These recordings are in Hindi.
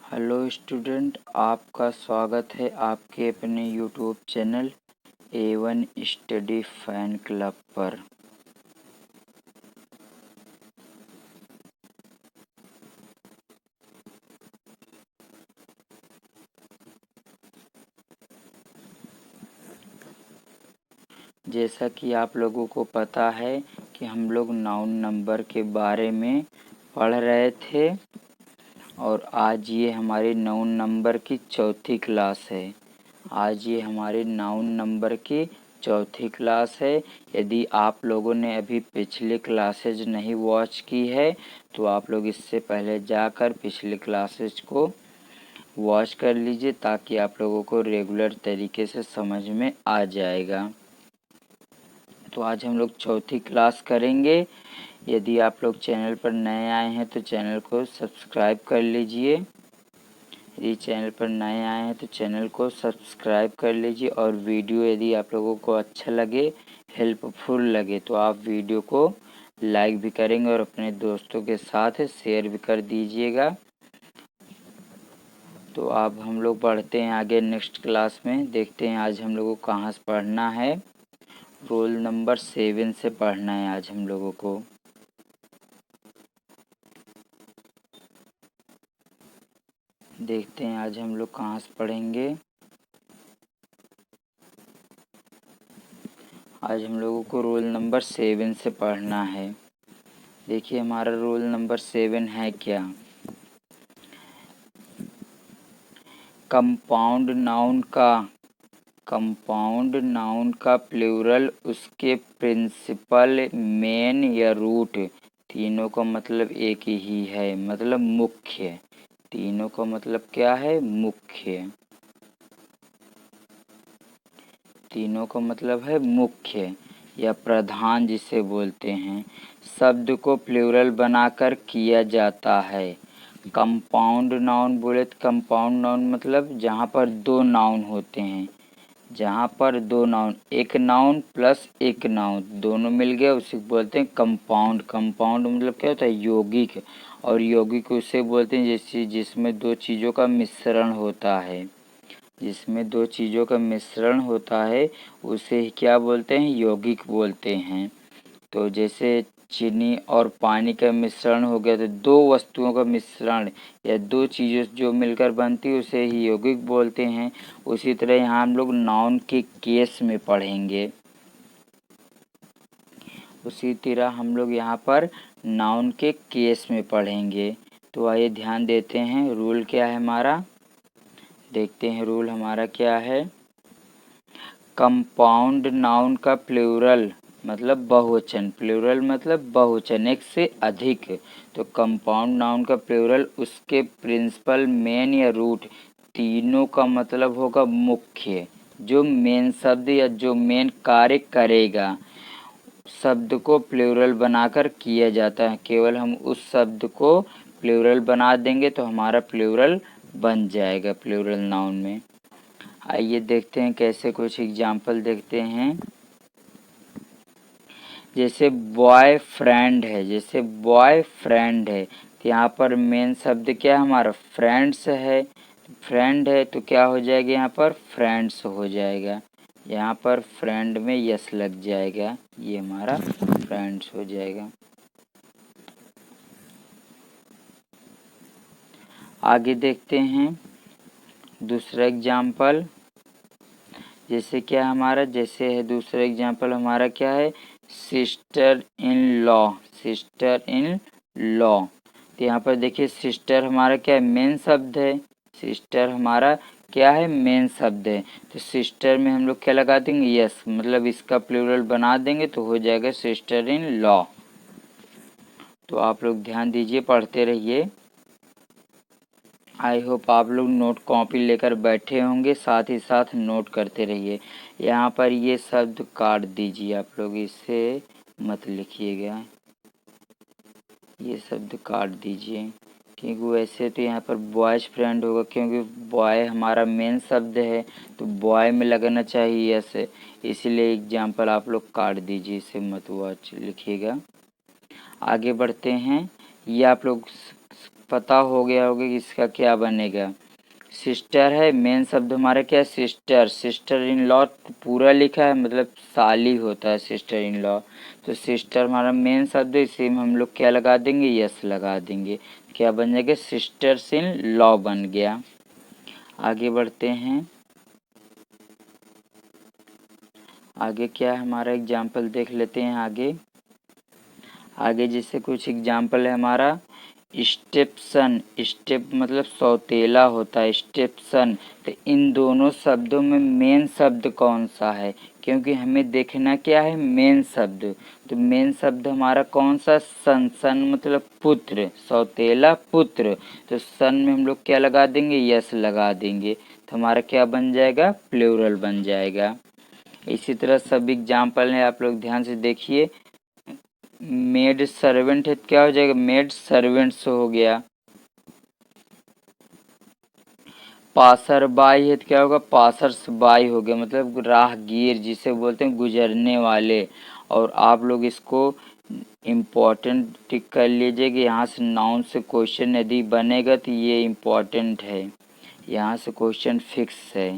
हेलो स्टूडेंट, आपका स्वागत है आपके अपने YouTube channel A1 study fan club पर। जैसा कि आप लोगों को पता है कि हम लोग नाउन नंबर के बारे में पढ़ रहे थे और आज ये हमारी नाउन नंबर की चौथी क्लास है। आज ये हमारी नाउन नंबर की चौथी क्लास है। यदि आप लोगों ने अभी पिछले क्लासेज नहीं वॉच की है तो आप लोग इससे पहले जाकर पिछले क्लासेज को वॉच कर लीजिए ताकि आप लोगों को रेगुलर तरीके से समझ में आ जाएगा। तो आज हम लोग चौथी क्लास करेंगे। यदि आप लोग चैनल पर नए आए हैं तो चैनल को सब्सक्राइब कर लीजिए। यदि चैनल पर नए आए हैं तो चैनल को सब्सक्राइब कर लीजिए और वीडियो यदि आप लोगों को अच्छा लगे, हेल्पफुल लगे तो आप वीडियो को लाइक भी करेंगे और अपने दोस्तों के साथ शेयर भी कर दीजिएगा। तो अब हम लोग बढ़ते हैं आगे नेक्स्ट क्लास में। देखते हैं आज हम लोगों को कहाँ से पढ़ना है। रोल नंबर 7 से पढ़ना है आज हम लोगों को। देखते हैं आज हम लोग कहाँ से पढ़ेंगे। आज हम लोगों को रोल नंबर 7 से पढ़ना है। देखिए हमारा रोल नंबर 7 है क्या। कंपाउंड नाउन का प्लूरल उसके प्रिंसिपल, मेन या रूट तीनों का मतलब एक ही है, मतलब मुख्य। तीनों का मतलब क्या है? मुख्य। तीनों का मतलब है मुख्य या प्रधान जिसे बोलते हैं। शब्द को प्लूरल बनाकर किया जाता है। कंपाउंड नाउन बोले तो कंपाउंड नाउन मतलब जहाँ पर दो नाउन होते हैं। जहाँ पर दो नाउन, एक नाउन प्लस एक नाउन दोनों मिल गए उसे बोलते हैं कंपाउंड। कंपाउंड मतलब क्या होता है? यौगिक। और यौगिक उसे बोलते हैं जैसे जिसमें दो चीज़ों का मिश्रण होता है। जिसमें दो चीज़ों का मिश्रण होता है उसे क्या बोलते हैं? यौगिक बोलते हैं। तो जैसे चीनी और पानी का मिश्रण हो गया तो दो वस्तुओं का मिश्रण या दो चीज़ें जो मिलकर बनती है उसे ही यौगिक बोलते हैं। उसी तरह यहाँ हम लोग नाउन के केस में पढ़ेंगे। उसी तरह हम लोग यहाँ पर नाउन के केस में पढ़ेंगे। तो आइए ध्यान देते हैं रूल क्या है हमारा। देखते हैं रूल हमारा क्या है। कंपाउंड नाउन का प्लूरल मतलब बहुवचन। प्लूरल मतलब बहुवचन, एक से अधिक। तो कंपाउंड नाउन का प्लूरल उसके प्रिंसिपल, मेन या रूट तीनों का मतलब होगा मुख्य। जो मेन शब्द या जो मेन कार्य करेगा शब्द को प्लूरल बनाकर किया जाता है। केवल हम उस शब्द को प्लूरल बना देंगे तो हमारा प्लूरल बन जाएगा प्लूरल नाउन में। आइए देखते हैं कैसे कुछ एग्जाम्पल देखते हैं। जैसे बॉय फ्रेंड है, जैसे बॉय फ्रेंड है तो यहाँ पर मेन शब्द क्या है हमारा? फ्रेंड्स है। फ्रेंड है तो क्या हो जाएगा? यहाँ पर फ्रेंड्स हो जाएगा। यहाँ पर फ्रेंड में यस लग जाएगा, ये हमारा फ्रेंड्स हो जाएगा। आगे देखते हैं दूसरा एग्जाम्पल। जैसे क्या हमारा, जैसे है दूसरा एग्जाम्पल हमारा क्या है? Sister in law. Sister in law तो यहाँ पर देखिए सिस्टर हमारा क्या है? मेन शब्द है। सिस्टर हमारा क्या है? मेन शब्द है। तो सिस्टर में हम लोग क्या लगा देंगे? यस, मतलब इसका प्लूरल बना देंगे तो हो जाएगा सिस्टर इन लॉ। तो आप लोग ध्यान दीजिए, पढ़ते रहिए। आई होप आप लोग नोट कॉपी लेकर बैठे होंगे, साथ ही साथ नोट करते रहिए। यहाँ पर ये शब्द काट दीजिए, आप लोग इसे मत लिखिएगा, ये शब्द काट दीजिए क्योंकि वैसे तो यहाँ पर बॉयज फ्रेंड होगा क्योंकि बॉय हमारा मेन शब्द है तो बॉय में लगना चाहिए ऐसे, इसीलिए एग्जाम्पल आप लोग काट दीजिए, इसे मत वॉच लिखिएगा। आगे बढ़ते हैं। ये आप लोग पता हो गया होगा कि इसका क्या बनेगा। सिस्टर है, मेन शब्द हमारा क्या है, सिस्टर। सिस्टर इन लॉ पूरा लिखा है, मतलब साली होता है सिस्टर इन लॉ। तो सिस्टर हमारा मेन शब्द है, इसी में हम लोग क्या लगा देंगे, यस लगा देंगे। क्या बन जाएगा, सिस्टर्स इन लॉ बन गया। आगे बढ़ते हैं। आगे क्या है हमारा एग्जाम्पल देख लेते हैं। आगे जैसे कुछ एग्जाम्पल है हमारा, स्टेपसन। स्टेप मतलब सौतेला होता है, स्टेपसन। तो इन दोनों शब्दों में मेन शब्द कौन सा है, क्योंकि हमें देखना क्या है, मेन शब्द। तो मेन शब्द हमारा कौन सा, सन। सन मतलब पुत्र, सौतेला पुत्र। तो सन में हम लोग क्या लगा देंगे, यस लगा देंगे। तो हमारा क्या बन जाएगा, प्लूरल बन जाएगा। इसी तरह सब एग्जाम्पल है, आप लोग ध्यान से देखिए। मेड सर्वेंट है, क्या हो जाएगा, मेड सर्वेंट्स हो गया। पासर बाई है तो क्या होगा, पासर्स बाई हो गया, मतलब राहगीर जिसे बोलते हैं, गुजरने वाले। और आप लोग इसको इम्पोर्टेंट टिक कर लीजिए कि यहाँ से नाउन से क्वेश्चन यदि बनेगा तो ये इम्पोर्टेंट है, यहाँ से क्वेश्चन फिक्स है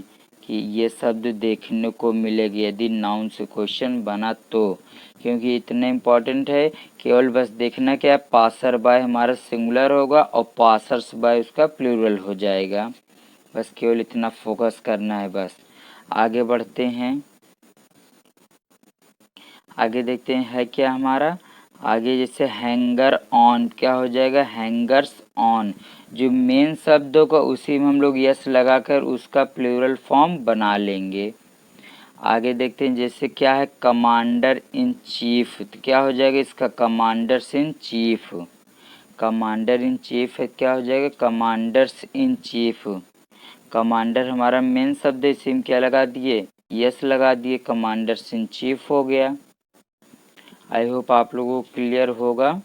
कि ये शब्द देखने को मिलेगी यदि नाउन से क्वेश्चन बना तो, क्योंकि इतना इम्पोर्टेंट है। केवल बस देखना क्या है, पासर बाय हमारा सिंगुलर होगा और पासर्स बाय उसका प्लूरल हो जाएगा। बस केवल इतना फोकस करना है बस। आगे बढ़ते हैं। आगे देखते हैं है क्या हमारा। आगे जैसे हैंगर ऑन, क्या हो जाएगा, हैंगर्स ऑन। जो मेन शब्द होगा उसी में हम लोग यस लगाकर उसका प्लूरल फॉर्म बना लेंगे। आगे देखते हैं जैसे क्या है, कमांडर इन चीफ। तो क्या हो जाएगा इसका, commanders in chief. Commander in chief है, क्या हो जाएगा, कमांडर्स इन चीफ। कमांडर हमारा मेन शब्द है, इसी में क्या लगा दिए, यस लगा दिए, कमांडर्स इन चीफ हो गया। आई होप आप लोगों को क्लियर होगा।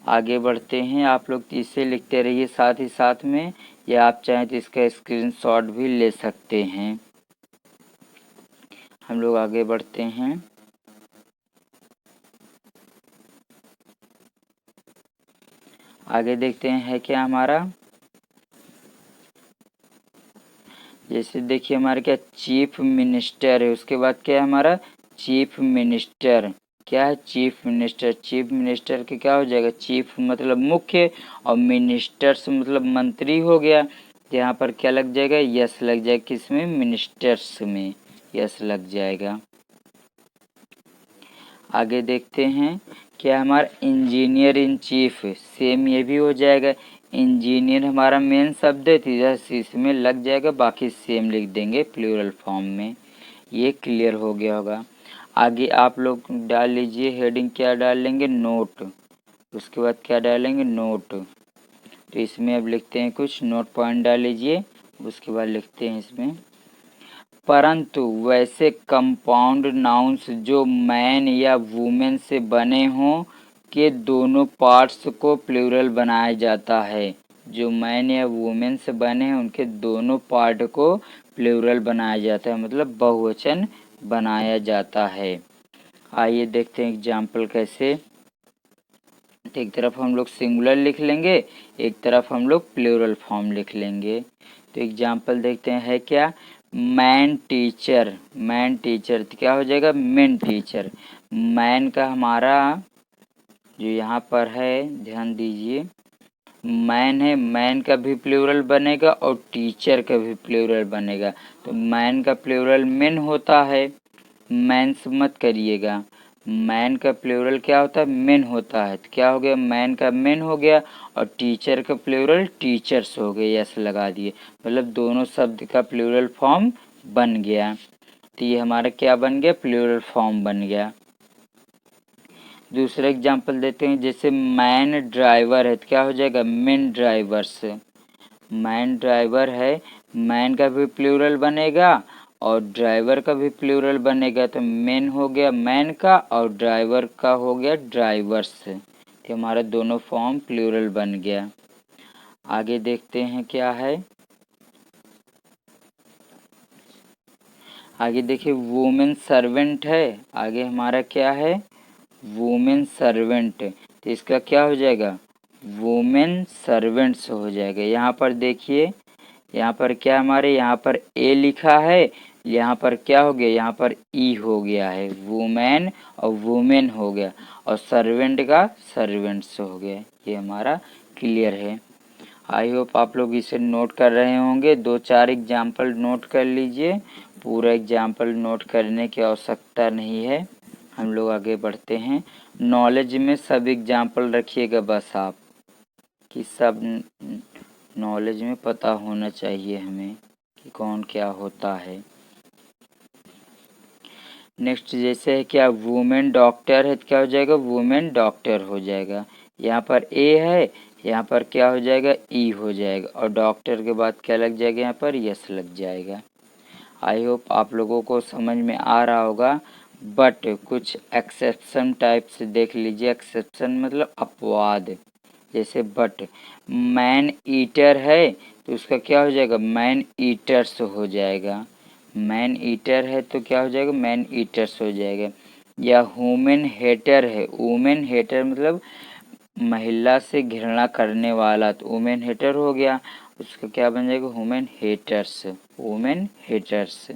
आगे बढ़ते हैं। आप लोग इसे लिखते रहिए साथ ही साथ में, या आप चाहें तो इसका स्क्रीनशॉट भी ले सकते हैं। हम लोग आगे बढ़ते हैं। आगे देखते हैं है क्या हमारा। जैसे देखिए हमारे क्या चीफ मिनिस्टर है, उसके बाद क्या है हमारा, चीफ मिनिस्टर। क्या है, चीफ मिनिस्टर। चीफ मिनिस्टर के क्या हो जाएगा, चीफ मतलब मुख्य और मिनिस्टर्स मतलब मंत्री हो गया। यहाँ पर क्या लग जाएगा, यस लग जाएगा, किसमें, मिनिस्टर्स में यस लग जाएगा। आगे देखते हैं क्या हमारा इंजीनियर इन चीफ, सेम ये भी हो जाएगा। इंजीनियर हमारा मेन शब्द है, तो इसमें लग जाएगा, बाकी सेम लिख देंगे प्लूरल फॉर्म में। ये क्लियर हो गया होगा। आगे आप लोग डाल लीजिए हेडिंग, क्या डाल लेंगे, नोट। उसके बाद क्या डालेंगे, नोट। तो इसमें अब लिखते हैं कुछ नोट पॉइंट डाल लीजिए। उसके बाद लिखते हैं इसमें, परंतु वैसे कंपाउंड नाउन्स जो मैन या वुमेन से बने हों के दोनों पार्ट्स को प्लूरल बनाया जाता है। जो मैन या वुमेन से बने हैं उनके दोनों पार्ट को प्लूरल बनाया जाता है, मतलब बहुवचन बनाया जाता है। आइए देखते हैं एग्जाम्पल कैसे। एक तरफ हम लोग सिंगुलर लिख लेंगे, एक तरफ हम लोग प्लूरल फॉर्म लिख लेंगे। तो एग्जाम्पल देखते हैं है क्या, मैन टीचर। मैन टीचर तो क्या हो जाएगा, मेन टीचर। मैन का हमारा जो यहाँ पर है ध्यान दीजिए, मैन है, मैन का भी प्लूरल बनेगा और टीचर का भी प्लूरल बनेगा। तो मैन का प्लूरल मेन होता है, मैंस मत करिएगा। मैन का प्लूरल क्या होता है, मेन होता है। तो क्या हो गया, मैन का मेन हो गया और टीचर का प्लूरल टीचर्स हो गए, यस लगा दिए, मतलब दोनों शब्द का प्लूरल फॉर्म बन गया। तो ये हमारा क्या बन गया, प्लूरल फॉर्म बन गया। दूसरा एग्जांपल देते हैं, जैसे मैन ड्राइवर है तो क्या हो जाएगा, मेन ड्राइवर्स। मैन ड्राइवर है, मैन का भी प्लूरल बनेगा और ड्राइवर का भी प्लूरल बनेगा। तो मेन हो गया मैन का और ड्राइवर का हो गया ड्राइवर्स। तो हमारा दोनों फॉर्म प्लूरल बन गया। आगे देखते हैं क्या है। आगे देखिए वुमेन सर्वेंट है, आगे हमारा क्या है, वुमेन सर्वेंट। तो इसका क्या हो जाएगा, वुमेन सर्वेंट्स हो जाएगा। यहाँ पर देखिए, यहाँ पर क्या हमारे यहाँ पर ए लिखा है, यहाँ पर क्या हो गया, यहाँ पर ई हो गया है, वुमेन और वुमेन हो गया, और सर्वेंट का सर्वेंट्स हो गया। ये हमारा क्लियर है। आई होप आप लोग इसे नोट कर रहे होंगे। 2-4 एग्जाम्पल नोट कर लीजिए, पूरा एग्जाम्पल नोट करने की आवश्यकता नहीं है। हम लोग आगे बढ़ते हैं। नॉलेज में सब एग्जाम्पल रखिएगा बस आप, कि सब नॉलेज में पता होना चाहिए हमें कि कौन क्या होता है। नेक्स्ट जैसे है क्या, वुमेन डॉक्टर है तो क्या हो जाएगा, वुमेन डॉक्टर हो जाएगा। यहाँ पर ए है, यहाँ पर क्या हो जाएगा, ई हो जाएगा, और डॉक्टर के बाद क्या लग जाएगा, यहाँ पर यस लग जाएगा। आई होप आप लोगों को समझ में आ रहा होगा। बट कुछ एक्सेप्शन टाइप से देख लीजिए। एक्सेप्शन मतलब अपवाद। जैसे बट मैन ईटर है तो उसका क्या हो जाएगा, मैन ईटर्स हो जाएगा। मैन ईटर है तो क्या हो जाएगा, मैन ईटर्स हो जाएगा। या वुमेन हेटर है, वुमेन हेटर मतलब महिला से घृणा करने वाला, तो वुमेन हेटर हो गया, उसका क्या बन जाएगा, वुमेन हेटर्स, वुमेन हेटर्स।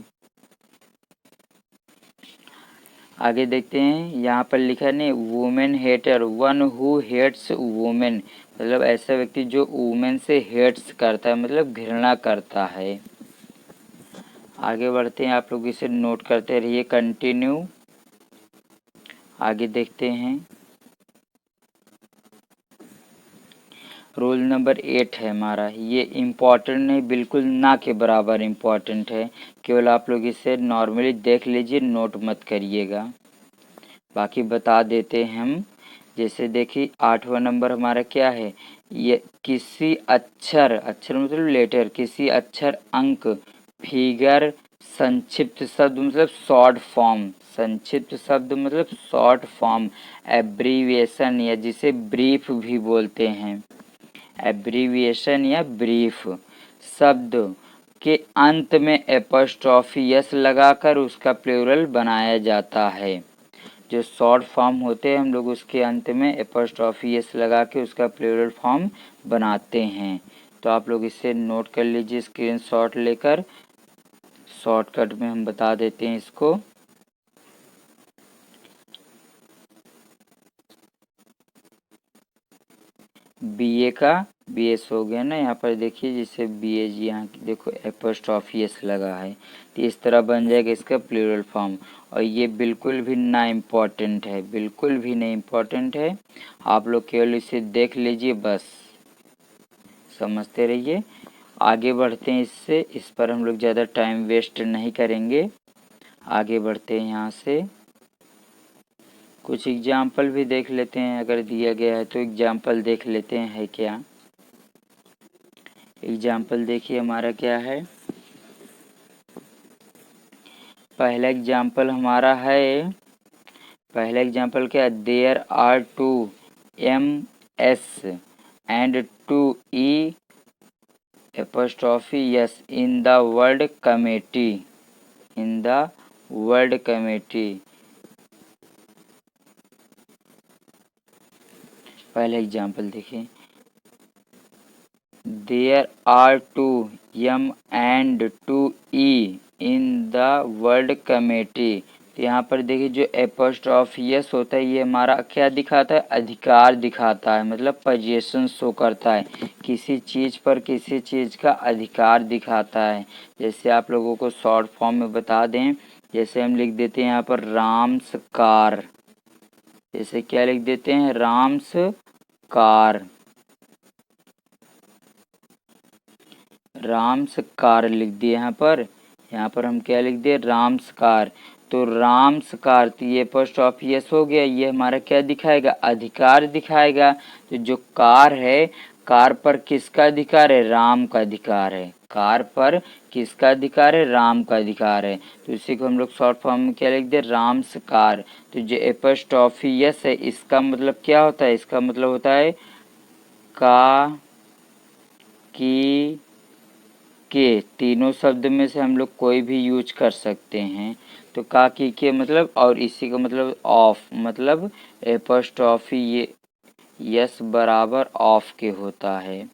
आगे देखते हैं, यहाँ पर लिखा नहीं, women hater one who hates women, मतलब ऐसा व्यक्ति जो वुमेन से हेट्स करता है, मतलब घृणा करता है। आगे बढ़ते हैं, आप लोग इसे नोट करते रहिए, कंटिन्यू। आगे देखते हैं, रोल नंबर 8 है हमारा। ये इम्पॉर्टेंट नहीं, बिल्कुल ना के बराबर इम्पॉर्टेंट है, केवल आप लोग इसे नॉर्मली देख लीजिए, नोट मत करिएगा, बाकी बता देते हैं हम। जैसे देखिए 8वां नंबर हमारा क्या है, ये किसी अक्षर, अक्षर मतलब लेटर, किसी अक्षर, अंक, फिगर, संक्षिप्त शब्द मतलब शॉर्ट फॉर्म, संक्षिप्त शब्द मतलब शॉर्ट फॉर्म, एब्रीविएशन या जिसे ब्रीफ भी बोलते हैं, एब्रीविएशन या ब्रीफ शब्द के अंत में एपोस्ट्रोफी यस लगाकर उसका प्लूरल बनाया जाता है। जो शॉर्ट फॉर्म होते हैं हम लोग उसके अंत में एपोस्ट्रोफी एस लगा के उसका प्लूरल फॉर्म बनाते हैं। तो आप लोग इसे नोट कर लीजिए स्क्रीनशॉट लेकर, शॉर्टकट में हम बता देते हैं इसको। बीए का बीएस हो गया ना, यहाँ पर देखिए जिसे बीए जी, यहाँ देखो एपोस्ट्रोफी एस लगा है, तो इस तरह बन जाएगा इसका प्लूरल फॉर्म। और ये बिल्कुल भी ना इम्पोर्टेंट है, बिल्कुल भी नहीं इम्पोर्टेंट है, आप लोग केवल इसे देख लीजिए बस, समझते रहिए। आगे बढ़ते हैं इससे, इस पर हम लोग ज़्यादा टाइम वेस्ट नहीं करेंगे। आगे बढ़ते हैं, यहाँ से कुछ एग्जाम्पल भी देख लेते हैं, अगर दिया गया है तो एग्जाम्पल देख लेते हैं है क्या। एग्जाम्पल देखिए हमारा क्या है, पहला एग्जाम्पल हमारा है, पहला एग्जाम्पल क्या है, there are 2 MS and 2 E apostrophe yes in the word committee, in the word committee. पहला एग्जाम्पल देखिए, there are 2 M and 2 E in the word committee. तो यहाँ पर देखिए जो एपोस्ट्रोफियस होता है ये हमारा क्या दिखाता है, अधिकार दिखाता है, मतलब पोजीशन शो करता है, किसी चीज़ पर किसी चीज़ का अधिकार दिखाता है। जैसे आप लोगों को शॉर्ट फॉर्म में बता दें, जैसे हम लिख देते हैं यहाँ पर राम्स कार, जैसे क्या लिख देते हैं, राम्स कार, राम्स कार लिख दिए यहाँ पर हम क्या लिख दिए, राम्स कार। तो राम्स कार, तो ये एपोस्ट्रोफी हो गया, ये हमारा क्या दिखाएगा, अधिकार दिखाएगा। तो जो कार है, कार पर किसका अधिकार है, राम का अधिकार है, कार पर किसका अधिकार है, राम का अधिकार है। तो इसी को हम लोग शॉर्ट फॉर्म में क्या लिख दे, राम्स कार। तो जो एपोस्ट्रोफी है इसका मतलब क्या होता है, इसका मतलब होता है का, की, के, तीनों शब्द में से हम लोग कोई भी यूज कर सकते हैं। तो का, की, के मतलब, और इसी का मतलब ऑफ, मतलब एपोस्ट्रोफी यस बराबर ऑफ के होता है।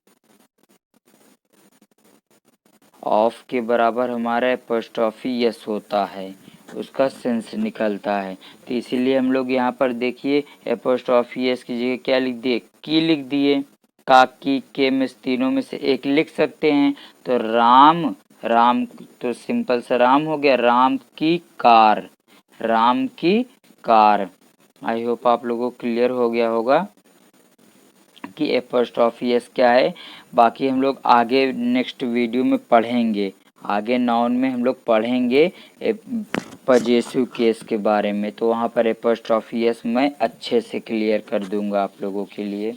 ऑफ के बराबर हमारा एपोस्ट्रोफी यस होता है, उसका सेंस निकलता है। तो इसीलिए हम लोग यहाँ पर देखिए एपोस्ट्रोफी यस की जगह क्या लिख दिए, की लिख दिए। का, की, के में तीनों में से एक लिख सकते हैं। तो राम, राम तो सिंपल सा राम हो गया, राम की कार, राम की कार। आई होप आप लोगों को क्लियर हो गया होगा कि एपोस्ट्रोफी एस क्या है। बाकी हम लोग आगे नेक्स्ट वीडियो में पढ़ेंगे, आगे नाउन में हम लोग पढ़ेंगे पजेसिव केस के बारे में, तो वहाँ पर एपोस्ट्रोफी एस मैं अच्छे से क्लियर कर दूंगा आप लोगों के लिए।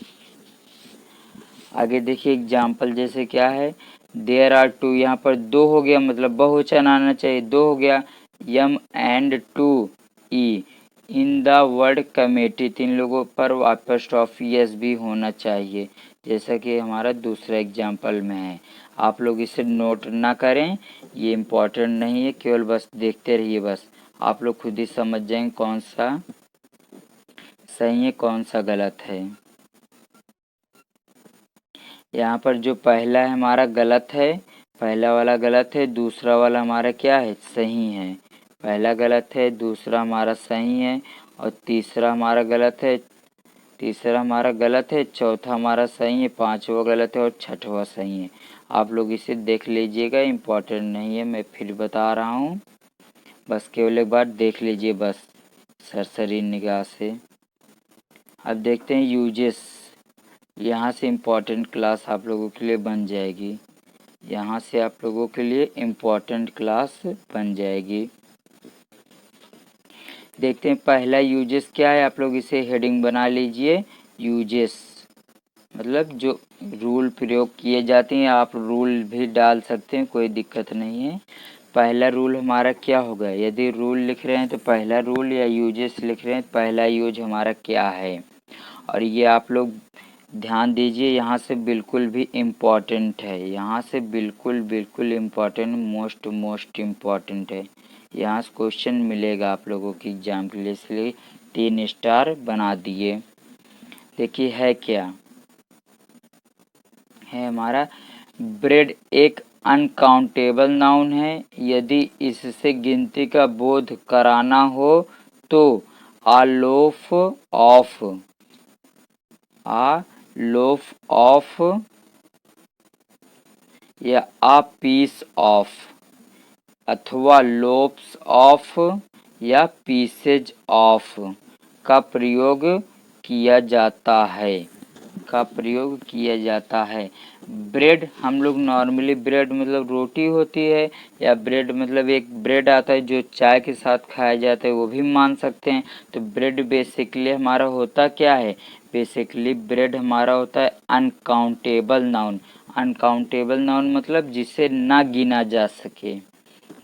आगे देखिए एग्जाम्पल जैसे क्या है, देयर आर टू, यहाँ पर दो हो गया मतलब बहुवचन आना चाहिए, दो हो गया। M and two E in the word committee, तीन लोगों पर एपोस्ट्रोफी एस भी होना चाहिए, जैसा कि हमारा दूसरा एग्जाम्पल में है। आप लोग इसे नोट ना करें, ये इम्पोर्टेंट नहीं है, केवल बस देखते रहिए, बस आप लोग खुद ही समझ जाएंगे कौन सा सही है कौन सा गलत है। यहाँ पर जो पहला है हमारा गलत है, पहला वाला गलत है, दूसरा वाला हमारा क्या है, सही है। पहला गलत है, दूसरा हमारा सही है, और तीसरा हमारा गलत है, तीसरा हमारा गलत है, चौथा हमारा सही है, पांचवा गलत है और छठवा सही है। आप लोग इसे देख लीजिएगा, इम्पोर्टेंट नहीं है, मैं फिर बता रहा हूँ, बस केवल एक बार देख लीजिए बस सरसरी निगाह से। अब देखते हैं यूजेस, यहाँ से इम्पोर्टेंट क्लास आप लोगों के लिए बन जाएगी, यहाँ से आप लोगों के लिए इम्पोर्टेंट क्लास बन जाएगी। देखते हैं पहला यूजेस क्या है, आप लोग इसे हेडिंग बना लीजिए। यूजेस मतलब जो रूल प्रयोग किए जाते हैं, आप रूल भी डाल सकते हैं, कोई दिक्कत नहीं है। पहला रूल हमारा क्या होगा, यदि रूल लिख रहे हैं तो पहला रूल, या यूजेस लिख रहे हैं तो पहला यूज हमारा क्या है। और ये आप लोग ध्यान दीजिए, यहाँ से बिल्कुल भी इम्पॉर्टेंट है, यहाँ से बिल्कुल बिल्कुल इम्पॉर्टेंट, मोस्ट इम्पॉर्टेंट है। यहाँ से क्वेश्चन मिलेगा आप लोगों की एग्जाम के लिए, इसलिए 3 स्टार बना दिए। देखिए है क्या है हमारा, ब्रेड एक अनकाउंटेबल नाउन है, यदि इससे गिनती का बोध कराना हो तो आ लोफ ऑफ या आ पीस ऑफ, अथवा लोप्स ऑफ या पीसेज ऑफ का प्रयोग किया जाता है, का प्रयोग किया जाता है। ब्रेड हम लोग नॉर्मली ब्रेड मतलब रोटी होती है, या ब्रेड मतलब एक ब्रेड आता है जो चाय के साथ खाया जाता है, वो भी मान सकते हैं। तो ब्रेड बेसिकली हमारा होता क्या है, बेसिकली ब्रेड हमारा होता है अनकाउंटेबल नाउन। अनकाउंटेबल नाउन मतलब जिसे ना गिना जा सके,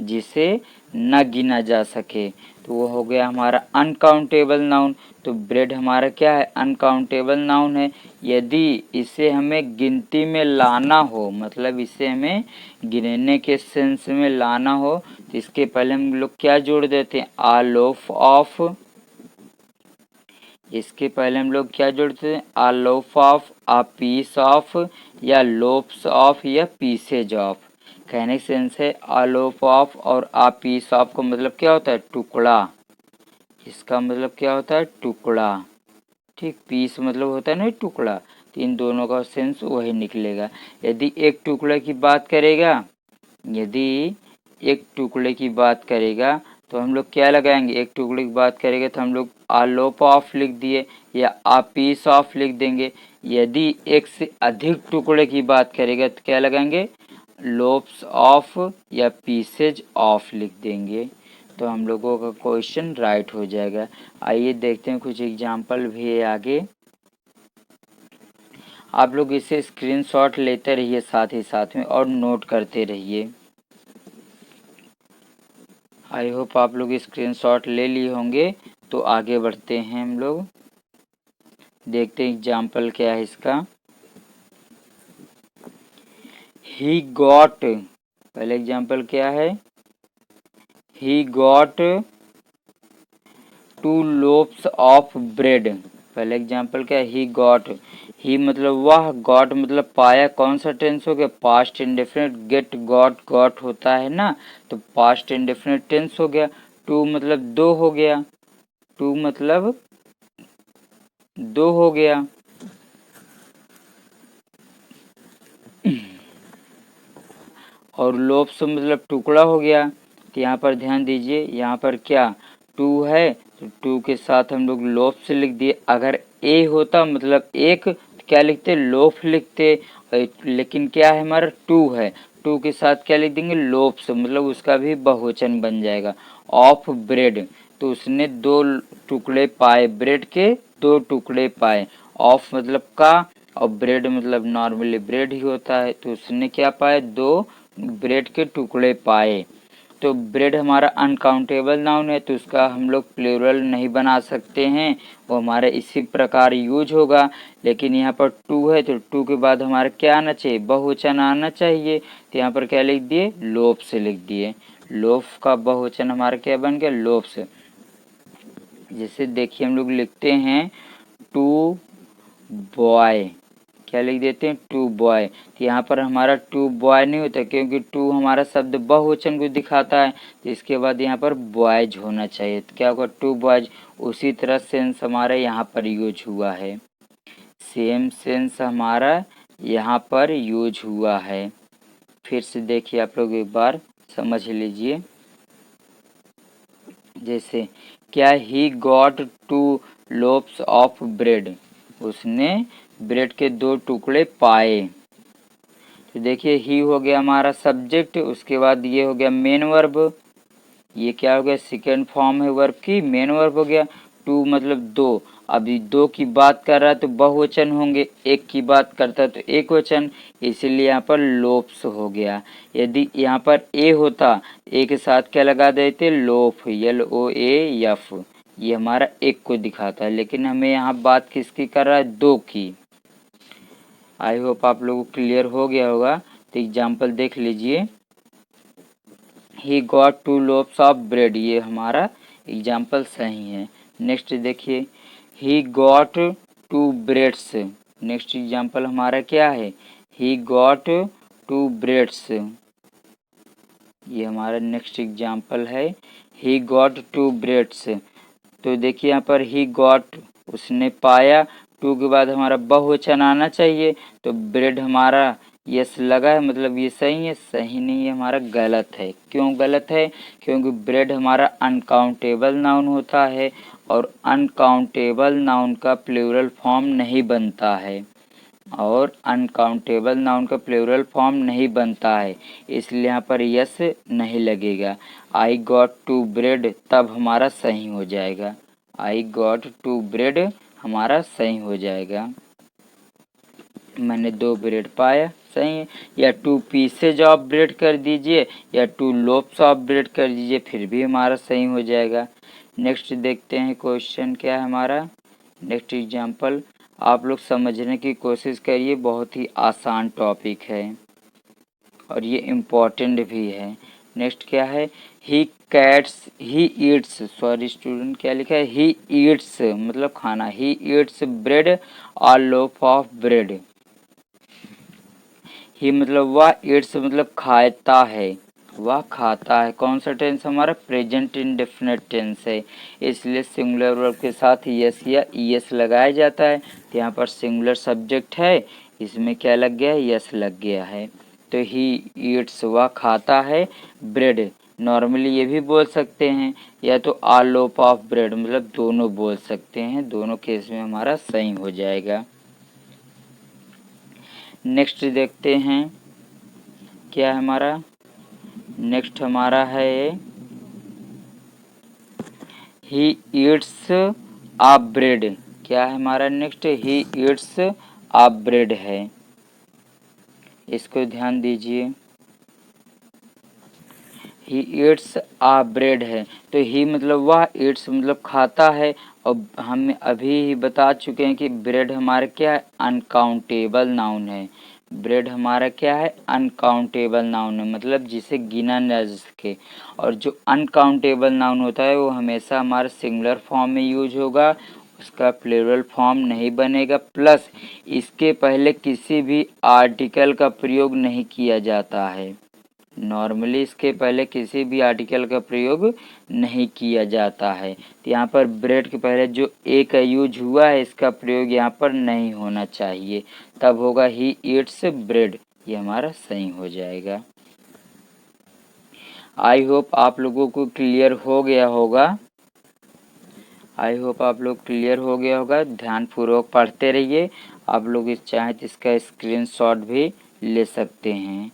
जिसे न गिना जा सके, तो वो हो गया हमारा अनकाउंटेबल नाउन। तो ब्रेड हमारा क्या है, अनकाउंटेबल नाउन है। यदि इसे हमें गिनती में लाना हो, मतलब इसे हमें गिनने के सेंस में लाना हो, तो इसके पहले हम लोग क्या जोड़ देते हैं, आ लोफ ऑफ, इसके पहले हम लोग क्या जोड़ते हैं, a loaf of, a piece of, या लोप्स ऑफ, या पीसेज ऑफ। कहने का सेंस है आ लोफ ऑफ और आ पीस ऑफ का मतलब क्या होता है, टुकड़ा, इसका मतलब क्या होता है, टुकड़ा। ठीक, पीस मतलब होता है ना टुकड़ा, तो इन दोनों का सेंस वही निकलेगा। यदि एक टुकड़े की बात करेगा, यदि एक टुकड़े की बात करेगा तो हम लोग क्या लगाएंगे, एक टुकड़े की बात करेगा तो हम लोग आ लोप ऑफ लिख दिए या आ पीस ऑफ लिख देंगे। यदि एक से अधिक टुकड़े की बात करेगा तो क्या लगाएंगे, लोप्स ऑफ या पीसेज ऑफ लिख देंगे, तो हम लोगों का क्वेश्चन राइट हो जाएगा। आइए देखते हैं कुछ एग्जाम्पल भी है आगे, आप लोग इसे स्क्रीनशॉट लेते रहिए साथ ही साथ में और नोट करते रहिए। आई होप आप लोग स्क्रीनशॉट ले लिए होंगे। तो आगे बढ़ते हैं हम लोग, देखते हैं एग्जाम्पल क्या है इसका। ही गॉट, पहले एग्जाम्पल क्या है, ही गॉट 2 लोफ्स ऑफ ब्रेड, पहले एग्जाम्पल क्या है, ही गॉट, ही मतलब वह, गॉट मतलब पाया, कौन सा टेंस हो गया, past indefinite, get got got होता है ना, तो पास्ट इंडेफिनिट टेंस हो गया। टू मतलब दो हो गया, टू मतलब दो हो गया। और लोप्स मतलब टुकड़ा हो गया। तो यहाँ पर ध्यान दीजिए, यहाँ पर क्या टू है तो टू के साथ हम लोग लोप्स लिख दिए। अगर ए होता मतलब एक, तो क्या लिखते, लोफ लिखते, लेकिन क्या है हमारा टू है, टू के साथ क्या लिख देंगे, लोप्स, मतलब उसका भी बहुवचन बन जाएगा। ऑफ ब्रेड, तो उसने दो टुकड़े पाए, ब्रेड के दो टुकड़े पाए। ऑफ मतलब का, और ब्रेड मतलब नॉर्मली ब्रेड ही होता है, तो उसने क्या पाए, दो ब्रेड के टुकड़े पाए। तो ब्रेड हमारा अनकाउंटेबल नाउन है, तो उसका हम लोग प्लूरल नहीं बना सकते हैं, वो हमारे इसी प्रकार यूज होगा। लेकिन यहाँ पर टू है तो टू के बाद हमारा क्या आना चाहिए, बहुवचन आना चाहिए। तो यहाँ पर क्या लिख दिए, लोप्स लिख दिए। लोफ का बहुवचन हमारा क्या बन गया, लोप्स। जैसे देखिए हम लोग लिखते हैं टू बॉय, क्या लिख देते हैं, टू बॉय। तो यहाँ पर हमारा टू बॉय नहीं होता, क्योंकि टू हमारा शब्द बहुवचन को दिखाता है, तो इसके बाद यहाँ पर बॉयज होना चाहिए। तो क्या होगा, टू बॉयज। उसी तरह सेंस हमारा यहाँ पर यूज हुआ है, सेम सेंस हमारा यहाँ पर यूज हुआ है। फिर से देखिए आप लोग एक बार समझ लीजिए। जैसे क्या, he got two loaves of bread, उसने ब्रेड के दो टुकड़े पाए। तो देखिए ही हो गया हमारा सब्जेक्ट, उसके बाद ये हो गया मेन वर्ब, ये क्या हो गया, सेकेंड फॉर्म है वर्ब की, मेन वर्ब हो गया। टू मतलब दो, अभी दो की बात कर रहा है तो बहुवचन होंगे, एक की बात करता है तो एक वचन, इसीलिए यहाँ पर लोप्स हो गया। यदि यहाँ पर ए होता, ए के साथ क्या लगा देते, लोफ, LOAF, ये हमारा एक को दिखाता है, लेकिन हमें यहाँ बात किसकी कर रहा है, दो की। आई होप आप लोगों को क्लियर हो गया होगा। तो एग्जाम्पल देख लीजिए, he got two loafs of bread, ये हमारा एग्जाम्पल सही है। नेक्स्ट देखिए, he got two breads, next example हमारा क्या है, ही गॉट टू ब्रेड्स, ये हमारा नेक्स्ट एग्जाम्पल है, ही गॉट टू ब्रेड्स। तो देखिए यहाँ पर ही गॉट, उसने पाया, टू के बाद हमारा बहुवचन आना चाहिए, तो ब्रेड हमारा यस लगा है, मतलब ये सही है, सही नहीं है, हमारा गलत है। क्यों गलत है, क्योंकि ब्रेड हमारा अनकाउंटेबल नाउन होता है, और अनकाउंटेबल नाउन का प्लूरल फॉर्म नहीं बनता है, और अनकाउंटेबल नाउन का प्लूरल फॉर्म नहीं बनता है, इसलिए यहाँ पर यस नहीं लगेगा। आई गॉट टू ब्रेड तब हमारा सही हो जाएगा, आई गॉट टू ब्रेड हमारा सही हो जाएगा, मैंने दो ब्रेड पाया, सही है। या टू पीसेज ऑफ ब्रेड कर दीजिए, या टू लोप्स ऑफ ब्रेड कर दीजिए, फिर भी हमारा सही हो जाएगा। नेक्स्ट देखते हैं क्वेश्चन क्या है हमारा, नेक्स्ट एग्जाम्पल आप लोग समझने की कोशिश करिए, बहुत ही आसान टॉपिक है और ये इम्पोर्टेंट भी है। नेक्स्ट क्या है, he cats, he eats, sorry student क्या लिखा है, ही ईट्स मतलब खाना, ही ईट्स ब्रेड और लोफ ऑफ ब्रेड। ही मतलब वह, ईट्स मतलब खाता है, वह खाता है, कौन सा टेंस हमारा, प्रेजेंट इंडेफिनिट टेंस है, इसलिए सिंगुलर वर्ब के साथ यस या ईएस लगाया जाता है। तो यहाँ पर सिंगुलर सब्जेक्ट है, इसमें क्या लग गया है, यस लग गया है। तो ही ईट्स वह खाता है, ब्रेड नॉर्मली ये भी बोल सकते हैं, या तो आ लोफ ऑफ ब्रेड, मतलब दोनों बोल सकते हैं, दोनों केस में हमारा सही हो जाएगा। नेक्स्ट देखते हैं क्या है हमारा, नेक्स्ट हमारा है ही ईट्स आ ब्रेड, क्या है हमारा next, he eats a bread है, इसको ध्यान दीजिए, ही ईट्स आ ब्रेड है, तो ही मतलब वह, ईट्स मतलब खाता है, और हम अभी ही बता चुके हैं कि ब्रेड हमारा क्या है, अनकाउंटेबल नाउन है, ब्रेड हमारा क्या है, अनकाउंटेबल नाउन है, मतलब जिसे गिना न जा सके, और जो अनकाउंटेबल नाउन होता है वो हमेशा हमारा सिंगुलर फॉर्म में यूज होगा, उसका प्लूरल फॉर्म नहीं बनेगा, प्लस इसके पहले किसी भी आर्टिकल का प्रयोग नहीं किया जाता है। नॉर्मली इसके पहले किसी भी आर्टिकल का प्रयोग नहीं किया जाता है। तो यहाँ पर ब्रेड के पहले जो ए का यूज हुआ है इसका प्रयोग यहाँ पर नहीं होना चाहिए, तब होगा ही ईट्स ब्रेड, ये हमारा सही हो जाएगा। आई होप आप लोगों को क्लियर हो गया होगा। आई होप आप लोग क्लियर हो गया होगा। ध्यानपूर्वक पढ़ते रहिए। आप लोग इस चाहें तो इसका स्क्रीनशॉट भी ले सकते हैं।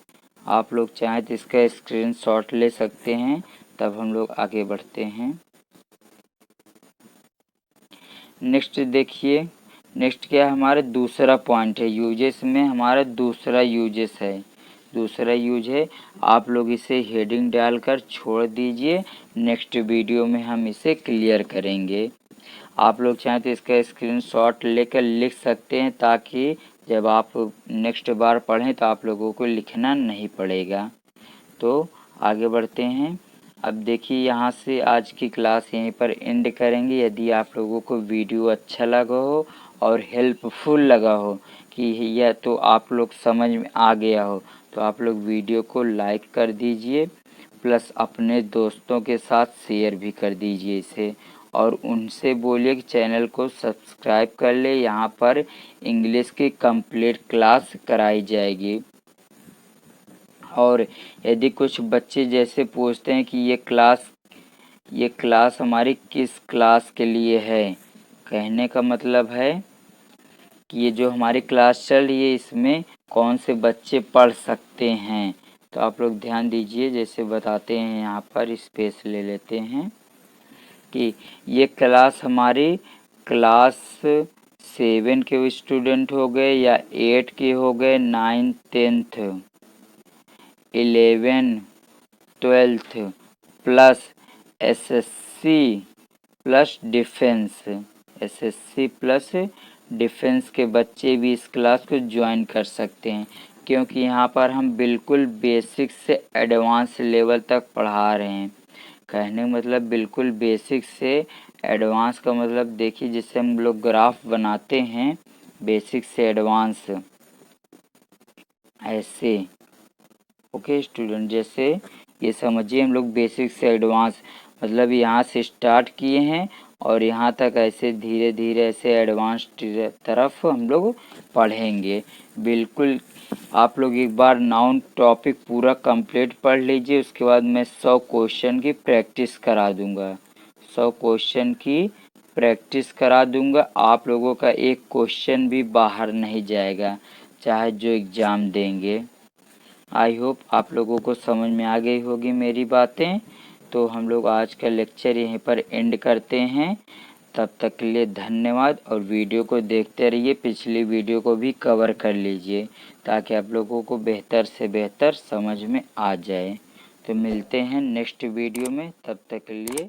आप लोग चाहें तो इसका स्क्रीनशॉट ले सकते हैं। तब हम लोग आगे बढ़ते हैं। नेक्स्ट देखिए, नेक्स्ट क्या है, हमारा दूसरा पॉइंट है यूजेस में। हमारा दूसरा यूजेस है, दूसरा यूज है। आप लोग इसे हेडिंग डालकर छोड़ दीजिए, नेक्स्ट वीडियो में हम इसे क्लियर करेंगे। आप लोग चाहें तो इसका स्क्रीनशॉट लेकर लिख सकते हैं, ताकि जब आप नेक्स्ट बार पढ़ें तो आप लोगों को लिखना नहीं पड़ेगा। तो आगे बढ़ते हैं। अब देखिए, यहाँ से आज की क्लास यहीं पर एंड करेंगे। यदि आप लोगों को वीडियो अच्छा लगा हो और हेल्पफुल लगा हो कि यह तो आप लोग समझ में आ गया हो, तो आप लोग वीडियो को लाइक कर दीजिए, प्लस अपने दोस्तों के साथ शेयर भी कर दीजिए इसे, और उनसे बोलिए कि चैनल को सब्सक्राइब कर ले। यहाँ पर इंग्लिश की कंप्लीट क्लास कराई जाएगी। और यदि कुछ बच्चे जैसे पूछते हैं कि ये क्लास हमारी किस क्लास के लिए है, कहने का मतलब है कि ये जो हमारी क्लास चल रही है इसमें कौन से बच्चे पढ़ सकते हैं। तो आप लोग ध्यान दीजिए, जैसे बताते हैं यहाँ पर स्पेस ले लेते हैं कि ये क्लास हमारी क्लास 7 के स्टूडेंट हो गए या 8 के हो गए, 9th 10th 11 12th plus SSC plus defence, SSC plus defence के बच्चे भी इस क्लास को ज्वाइन कर सकते हैं, क्योंकि यहाँ पर हम बिल्कुल बेसिक से एडवांस लेवल तक पढ़ा रहे हैं। कहने का मतलब बिल्कुल बेसिक से एडवांस का मतलब देखिए, जिससे हम लोग ग्राफ बनाते हैं बेसिक से एडवांस ऐसे। ओके स्टूडेंट, जैसे ये समझिए हम लोग बेसिक से एडवांस मतलब यहाँ से स्टार्ट किए हैं और यहाँ तक ऐसे धीरे धीरे ऐसे एडवांस तरफ हम लोग पढ़ेंगे। बिल्कुल आप लोग एक बार नाउन टॉपिक पूरा कंप्लीट पढ़ लीजिए, उसके बाद मैं 100 क्वेश्चन की प्रैक्टिस करा दूंगा। 100 क्वेश्चन की प्रैक्टिस करा दूंगा। आप लोगों का एक क्वेश्चन भी बाहर नहीं जाएगा, चाहे जो एग्ज़ाम देंगे। आई होप आप लोगों को समझ में आ गई होगी मेरी बातें। तो हम लोग आज का लेक्चर यहीं पर एंड करते हैं। तब तक के लिए धन्यवाद, और वीडियो को देखते रहिए। पिछली वीडियो को भी कवर कर लीजिए ताकि आप लोगों को बेहतर से बेहतर समझ में आ जाए। तो मिलते हैं नेक्स्ट वीडियो में, तब तक के लिए